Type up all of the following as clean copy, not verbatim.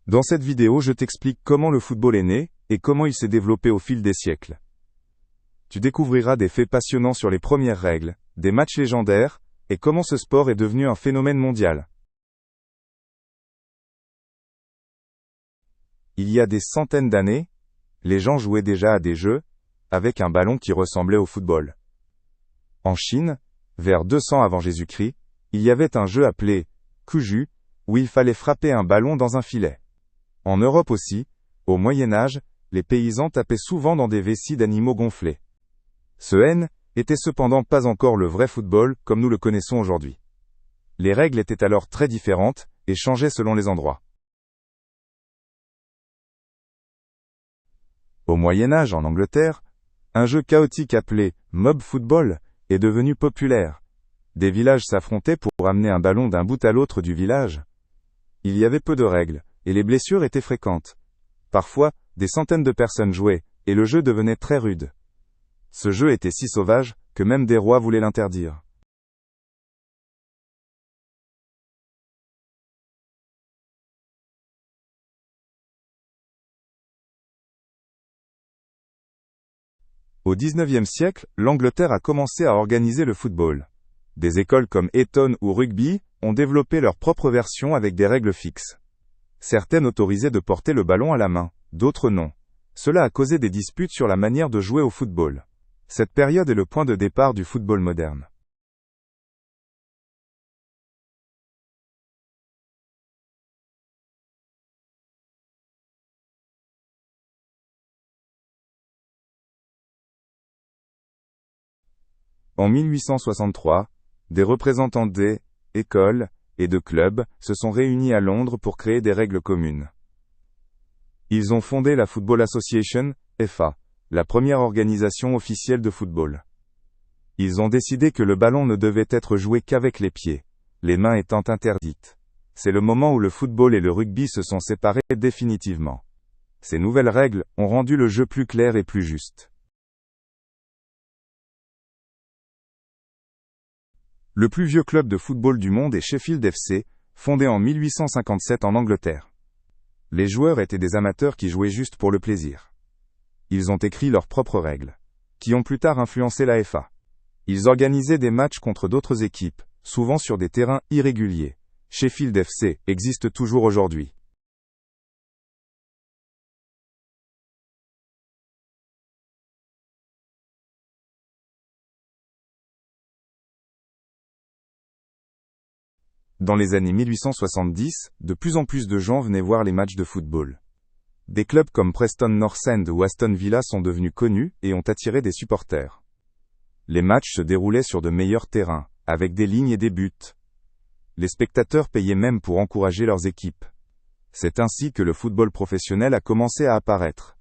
Dans cette vidéo, je t'explique comment le football est né et comment il s'est développé au fil des siècles. Tu découvriras des faits passionnants sur les premières règles, des matchs légendaires, et comment ce sport est devenu un phénomène mondial. Il y a des centaines d'années, les gens jouaient déjà à des jeux, avec un ballon qui ressemblait au football. En Chine, vers 200 avant Jésus-Christ, il y avait un jeu appelé Cuju, où il fallait frapper un ballon dans un filet. En Europe aussi, au Moyen-Âge, les paysans tapaient souvent dans des vessies d'animaux gonflés. Ce N était cependant pas encore le vrai football comme nous le connaissons aujourd'hui. Les règles étaient alors très différentes et changeaient selon les endroits. Au Moyen-Âge, en Angleterre, un jeu chaotique appelé mob football est devenu populaire. Des villages s'affrontaient pour amener un ballon d'un bout à l'autre du village. Il y avait peu de règles, et les blessures étaient fréquentes. Parfois, des centaines de personnes jouaient, et le jeu devenait très rude. Ce jeu était si sauvage, que même des rois voulaient l'interdire. Au XIXe siècle, l'Angleterre a commencé à organiser le football. Des écoles comme Eton ou Rugby ont développé leur propre version avec des règles fixes. Certaines autorisaient de porter le ballon à la main, d'autres non. Cela a causé des disputes sur la manière de jouer au football. Cette période est le point de départ du football moderne. En 1863, des représentants des écoles et de clubs se sont réunis à Londres pour créer des règles communes. Ils ont fondé la Football Association, FA, la première organisation officielle de football. Ils ont décidé que le ballon ne devait être joué qu'avec les pieds, les mains étant interdites. C'est le moment où le football et le rugby se sont séparés définitivement. Ces nouvelles règles ont rendu le jeu plus clair et plus juste. Le plus vieux club de football du monde est Sheffield FC, fondé en 1857 en Angleterre. Les joueurs étaient des amateurs qui jouaient juste pour le plaisir. Ils ont écrit leurs propres règles, qui ont plus tard influencé la FA. Ils organisaient des matchs contre d'autres équipes, souvent sur des terrains irréguliers. Sheffield FC existe toujours aujourd'hui. Dans les années 1870, de plus en plus de gens venaient voir les matchs de football. Des clubs comme Preston North End ou Aston Villa sont devenus connus et ont attiré des supporters. Les matchs se déroulaient sur de meilleurs terrains, avec des lignes et des buts. Les spectateurs payaient même pour encourager leurs équipes. C'est ainsi que le football professionnel a commencé à apparaître.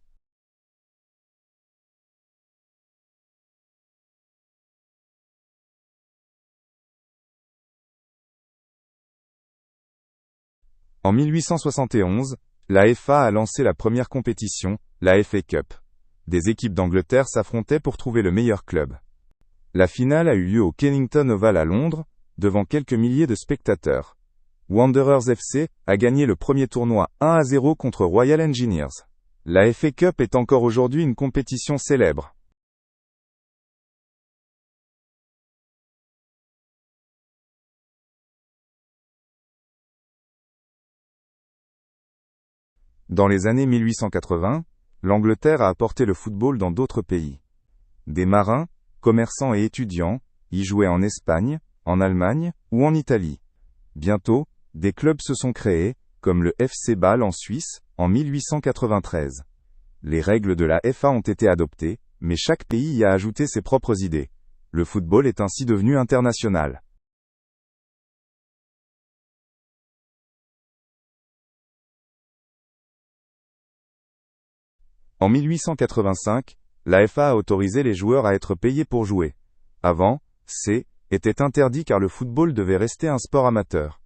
En 1871, la FA a lancé la première compétition, la FA Cup. Des équipes d'Angleterre s'affrontaient pour trouver le meilleur club. La finale a eu lieu au Kennington Oval à Londres, devant quelques milliers de spectateurs. Wanderers FC a gagné le premier tournoi 1-0 contre Royal Engineers. La FA Cup est encore aujourd'hui une compétition célèbre. Dans les années 1880, l'Angleterre a apporté le football dans d'autres pays. Des marins, commerçants et étudiants y jouaient en Espagne, en Allemagne ou en Italie. Bientôt, des clubs se sont créés, comme le FC Bâle en Suisse, en 1893. Les règles de la FA ont été adoptées, mais chaque pays y a ajouté ses propres idées. Le football est ainsi devenu international. En 1885, la FA a autorisé les joueurs à être payés pour jouer. Avant, était interdit car le football devait rester un sport amateur.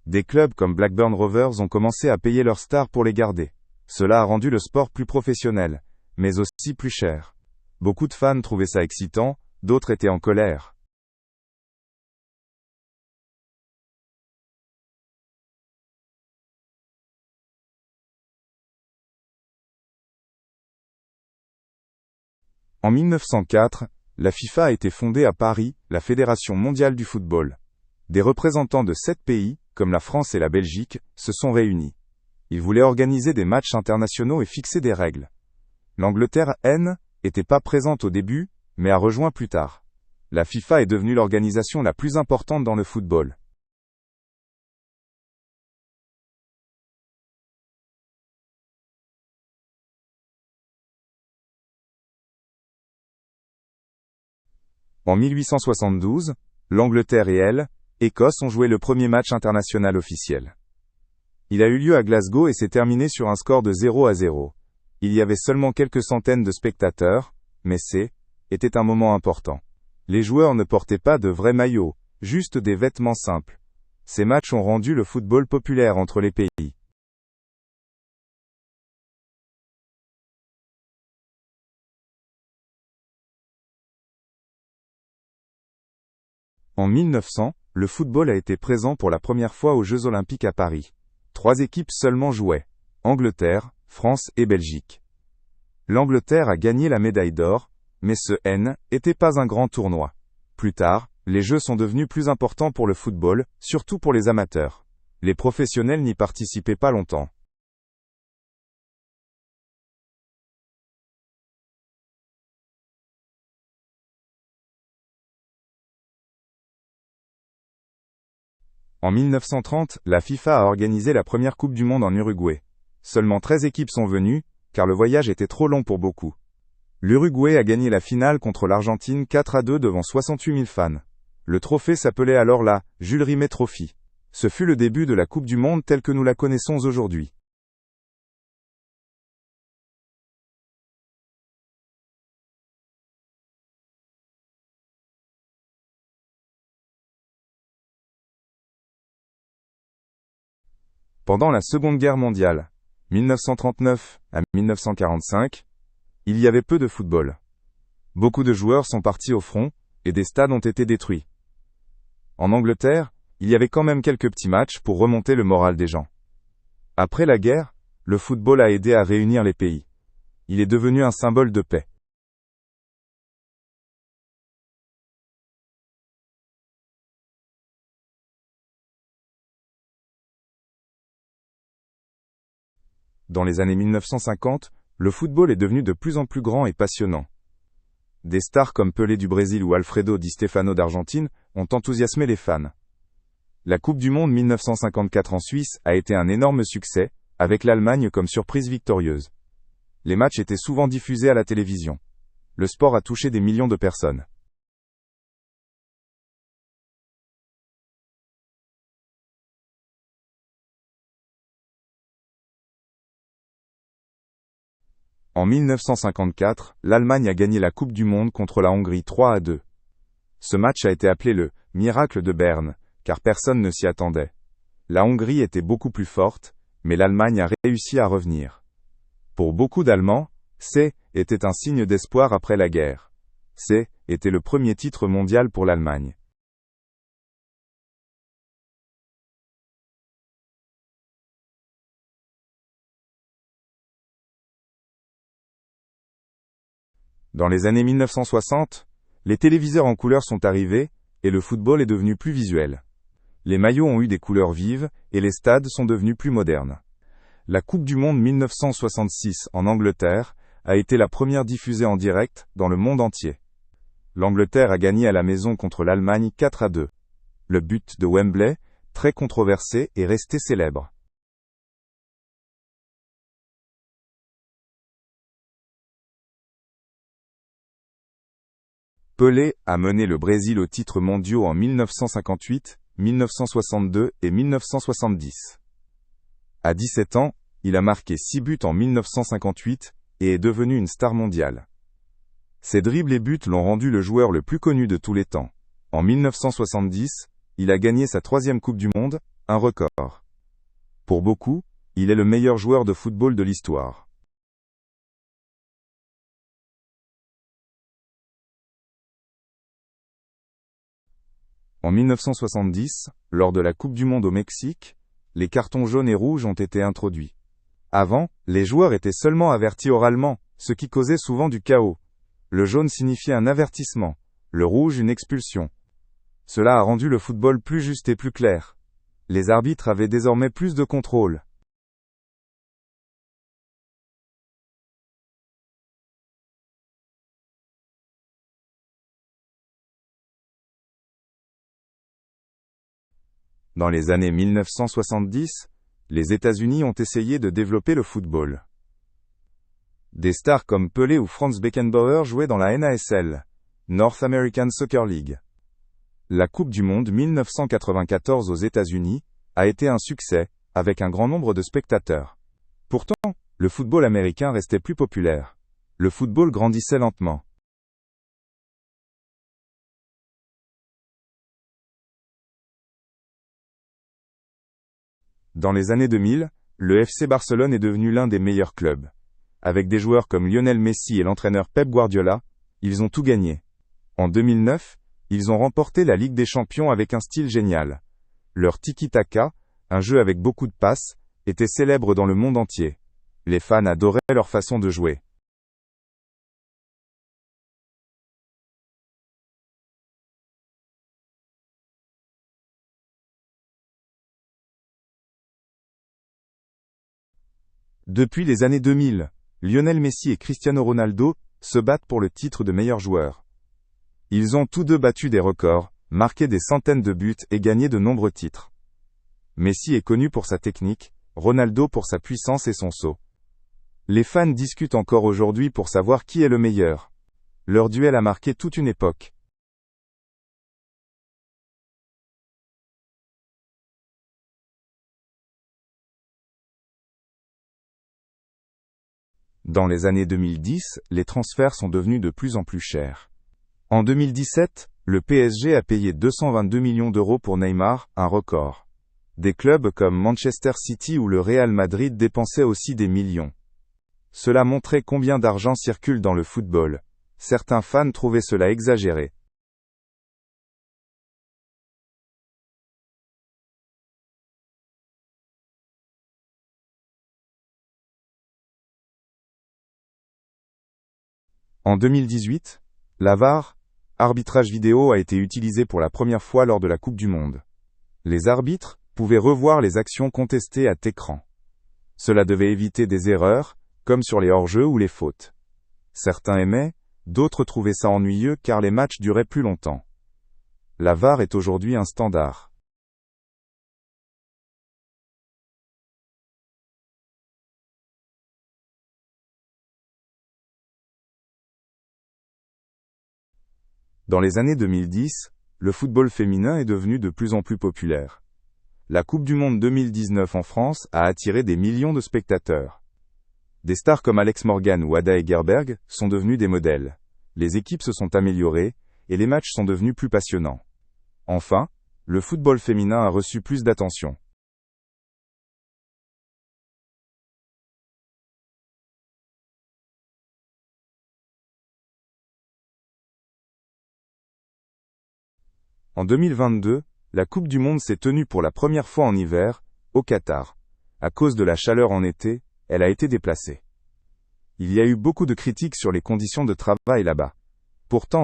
Des clubs comme Blackburn Rovers ont commencé à payer leurs stars pour les garder. Cela a rendu le sport plus professionnel, mais aussi plus cher. Beaucoup de fans trouvaient ça excitant, d'autres étaient en colère. En 1904, la FIFA a été fondée à Paris, la Fédération mondiale du football. Des représentants de 7 pays, comme la France et la Belgique, se sont réunis. Ils voulaient organiser des matchs internationaux et fixer des règles. L'Angleterre, n'était pas présente au début, mais a rejoint plus tard. La FIFA est devenue l'organisation la plus importante dans le football. En 1872, l'Angleterre et Écosse ont joué le premier match international officiel. Il a eu lieu à Glasgow et s'est terminé sur un score de 0-0. Il y avait seulement quelques centaines de spectateurs, mais était un moment important. Les joueurs ne portaient pas de vrais maillots, juste des vêtements simples. Ces matchs ont rendu le football populaire entre les pays. En 1900, le football a été présent pour la première fois aux Jeux Olympiques à Paris. 3 équipes seulement jouaient. Angleterre, France et Belgique. L'Angleterre a gagné la médaille d'or, mais ce n'était pas un grand tournoi. Plus tard, les Jeux sont devenus plus importants pour le football, surtout pour les amateurs. Les professionnels n'y participaient pas longtemps. En 1930, la FIFA a organisé la première Coupe du Monde en Uruguay. Seulement 13 équipes sont venues, car le voyage était trop long pour beaucoup. L'Uruguay a gagné la finale contre l'Argentine 4-2 devant 68 000 fans. Le trophée s'appelait alors la Jules Rimet Trophy. Ce fut le début de la Coupe du Monde telle que nous la connaissons aujourd'hui. Pendant la Seconde Guerre mondiale, 1939 à 1945, il y avait peu de football. Beaucoup de joueurs sont partis au front, et des stades ont été détruits. En Angleterre, il y avait quand même quelques petits matchs pour remonter le moral des gens. Après la guerre, le football a aidé à réunir les pays. Il est devenu un symbole de paix. Dans les années 1950, le football est devenu de plus en plus grand et passionnant. Des stars comme Pelé du Brésil ou Alfredo Di Stefano d'Argentine ont enthousiasmé les fans. La Coupe du Monde 1954 en Suisse a été un énorme succès, avec l'Allemagne comme surprise victorieuse. Les matchs étaient souvent diffusés à la télévision. Le sport a touché des millions de personnes. En 1954, l'Allemagne a gagné la Coupe du Monde contre la Hongrie 3-2. Ce match a été appelé le « miracle de Berne », car personne ne s'y attendait. La Hongrie était beaucoup plus forte, mais l'Allemagne a réussi à revenir. Pour beaucoup d'Allemands, était un signe d'espoir après la guerre. Était le premier titre mondial pour l'Allemagne. Dans les années 1960, les téléviseurs en couleur sont arrivés, et le football est devenu plus visuel. Les maillots ont eu des couleurs vives, et les stades sont devenus plus modernes. La Coupe du Monde 1966 en Angleterre a été la première diffusée en direct dans le monde entier. L'Angleterre a gagné à la maison contre l'Allemagne 4-2. Le but de Wembley, très controversé, est resté célèbre. Pelé a mené le Brésil aux titres mondiaux en 1958, 1962 et 1970. À 17 ans, il a marqué 6 buts en 1958 et est devenu une star mondiale. Ses dribbles et buts l'ont rendu le joueur le plus connu de tous les temps. En 1970, il a gagné sa 3e Coupe du Monde, un record. Pour beaucoup, il est le meilleur joueur de football de l'histoire. En 1970, lors de la Coupe du Monde au Mexique, les cartons jaunes et rouges ont été introduits. Avant, les joueurs étaient seulement avertis oralement, ce qui causait souvent du chaos. Le jaune signifiait un avertissement, le rouge une expulsion. Cela a rendu le football plus juste et plus clair. Les arbitres avaient désormais plus de contrôle. Dans les années 1970, les États-Unis ont essayé de développer le football. Des stars comme Pelé ou Franz Beckenbauer jouaient dans la NASL, North American Soccer League. La Coupe du Monde 1994 aux États-Unis a été un succès, avec un grand nombre de spectateurs. Pourtant, le football américain restait plus populaire. Le football grandissait lentement. Dans les années 2000, le FC Barcelone est devenu l'un des meilleurs clubs. Avec des joueurs comme Lionel Messi et l'entraîneur Pep Guardiola, ils ont tout gagné. En 2009, ils ont remporté la Ligue des Champions avec un style génial. Leur tiki-taka, un jeu avec beaucoup de passes, était célèbre dans le monde entier. Les fans adoraient leur façon de jouer. Depuis les années 2000, Lionel Messi et Cristiano Ronaldo se battent pour le titre de meilleur joueur. Ils ont tous deux battu des records, marqué des centaines de buts et gagné de nombreux titres. Messi est connu pour sa technique, Ronaldo pour sa puissance et son saut. Les fans discutent encore aujourd'hui pour savoir qui est le meilleur. Leur duel a marqué toute une époque. Dans les années 2010, les transferts sont devenus de plus en plus chers. En 2017, le PSG a payé 222 millions d'euros pour Neymar, un record. Des clubs comme Manchester City ou le Real Madrid dépensaient aussi des millions. Cela montrait combien d'argent circule dans le football. Certains fans trouvaient cela exagéré. En 2018, la VAR, arbitrage vidéo, a été utilisé pour la première fois lors de la Coupe du Monde. Les arbitres pouvaient revoir les actions contestées à écran. Cela devait éviter des erreurs, comme sur les hors-jeux ou les fautes. Certains aimaient, d'autres trouvaient ça ennuyeux car les matchs duraient plus longtemps. La VAR est aujourd'hui un standard. Dans les années 2010, le football féminin est devenu de plus en plus populaire. La Coupe du Monde 2019 en France a attiré des millions de spectateurs. Des stars comme Alex Morgan ou Ada Hegerberg sont devenus des modèles. Les équipes se sont améliorées, et les matchs sont devenus plus passionnants. Enfin, le football féminin a reçu plus d'attention. En 2022, la Coupe du Monde s'est tenue pour la première fois en hiver, au Qatar. À cause de la chaleur en été, elle a été déplacée. Il y a eu beaucoup de critiques sur les conditions de travail là-bas. Pourtant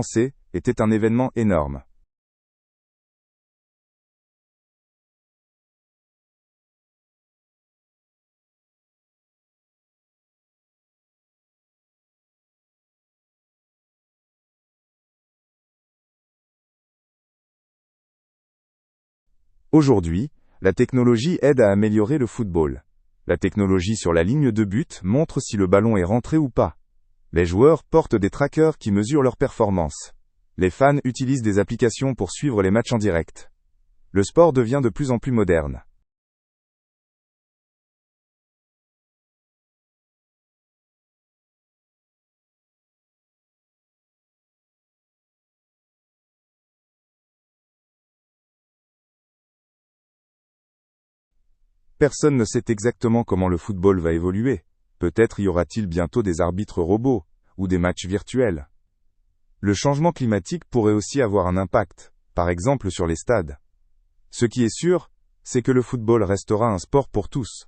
était un événement énorme. Aujourd'hui, la technologie aide à améliorer le football. La technologie sur la ligne de but montre si le ballon est rentré ou pas. Les joueurs portent des trackers qui mesurent leur performance. Les fans utilisent des applications pour suivre les matchs en direct. Le sport devient de plus en plus moderne. Personne ne sait exactement comment le football va évoluer. Peut-être y aura-t-il bientôt des arbitres robots, ou des matchs virtuels. Le changement climatique pourrait aussi avoir un impact, par exemple sur les stades. Ce qui est sûr, c'est que le football restera un sport pour tous.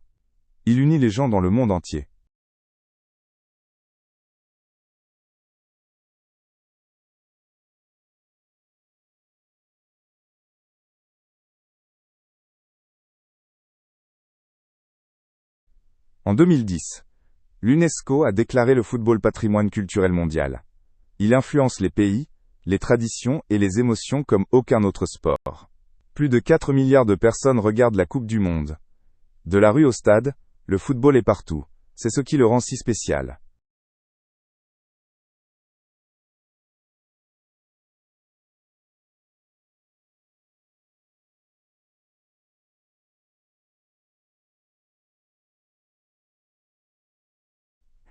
Il unit les gens dans le monde entier. En 2010, l'UNESCO a déclaré le football patrimoine culturel mondial. Il influence les pays, les traditions et les émotions comme aucun autre sport. Plus de 4 milliards de personnes regardent la Coupe du Monde. De la rue au stade, le football est partout. C'est ce qui le rend si spécial.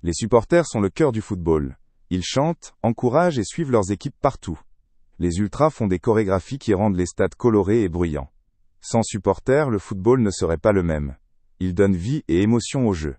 Les supporters sont le cœur du football. Ils chantent, encouragent et suivent leurs équipes partout. Les ultras font des chorégraphies qui rendent les stades colorés et bruyants. Sans supporters, le football ne serait pas le même. Ils donnent vie et émotion au jeu.